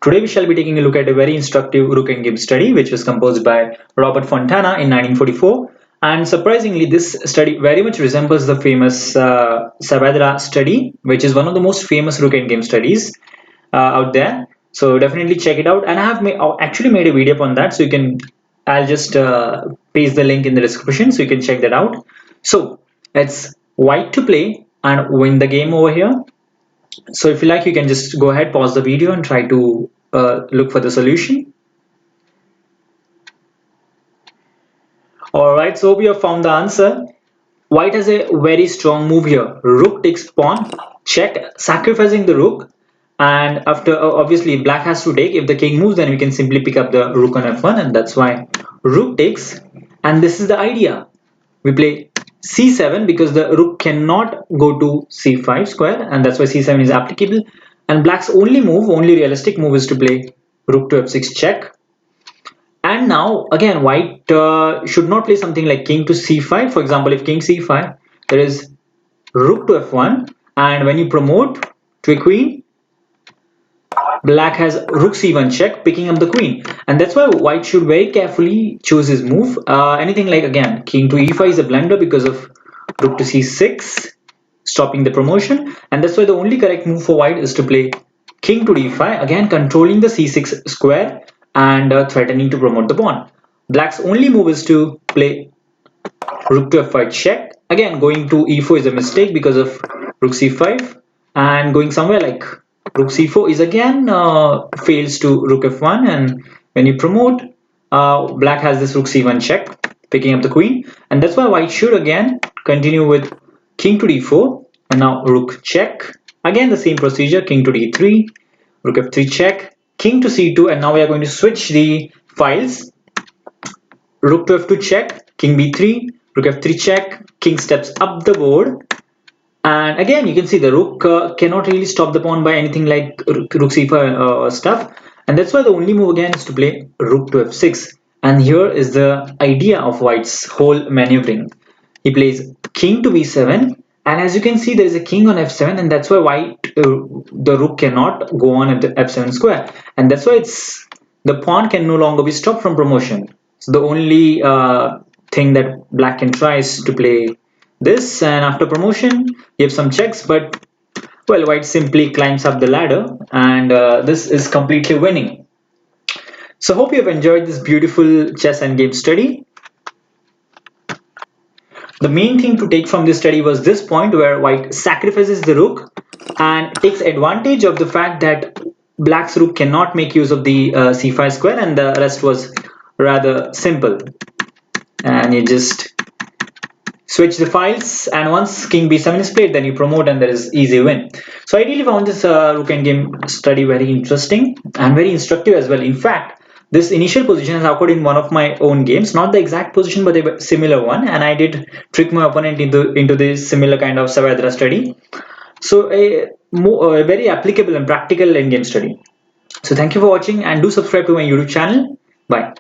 Today we shall be taking a look at a very instructive Rook Endgame study which was composed by Robert Fontana in 1944. And surprisingly, this study very much resembles the famous Saavedra study, which is one of the most famous Rook Endgame studies out there. So definitely check it out. And I have actually made a video on that, so you can. I'll just paste the link in the description so you can check that out. So it's white to play and win the game over here. So if you like, you can just go ahead, pause the video and try to look for the solution. Alright, so we have found the answer. White has a very strong move here. Rook takes pawn, check, sacrificing the rook. And after, obviously, black has to take. If the king moves, then we can simply pick up the rook on f1, and that's why rook takes. And this is the idea. We play c7 because the rook cannot go to c5 square, and that's why c7 is applicable. And black's only realistic move is to play rook to f6 check. And now again, white should not play something like king to c5. For example, if king c5, there is rook to f1, and when you promote to a queen, black has rook c1 check, picking up the queen. And that's why white should very carefully choose his move. Anything like, again, king to e5 is a blunder because of rook to c6, stopping the promotion. And that's why the only correct move for white is to play king to d5, again controlling the c6 square and threatening to promote the pawn. Black's only move is to play rook to f5 check. Again, going to e4 is a mistake because of rook c5, and going somewhere like rook c4 is again fails to rook f1, and when you promote, black has this rook c1 check, picking up the queen. And that's why white should again continue with king to d4, and now rook check. Again the same procedure, king to d3, rook f3 check, king to c2, and now we are going to switch the files. Rook to f2 check, king b3, rook f3 check, king steps up the board. And again, you can see the rook cannot really stop the pawn by anything like rook c5 stuff. And that's why the only move again is to play rook to f6. And here is the idea of white's whole maneuvering. He plays king to b7. And as you can see, there is a king on f7. And that's why white, the rook cannot go on at the f7 square. And that's why the pawn can no longer be stopped from promotion. So the only thing that black can try is to play this, and after promotion you have some checks, but well, white simply climbs up the ladder, and this is completely winning. So hope you have enjoyed this beautiful chess endgame study. The main thing to take from this study was this point where white sacrifices the rook and takes advantage of the fact that black's rook cannot make use of the c5 square, and the rest was rather simple. And you just switch the files, and once king b7 is played, then you promote and there is easy win. So I really found this Rook Endgame study very interesting and very instructive as well. In fact, this initial position has occurred in one of my own games, not the exact position but a similar one, and I did trick my opponent into this similar kind of Saavedra study. So a very applicable and practical endgame study. So thank you for watching, and do subscribe to my YouTube channel. Bye.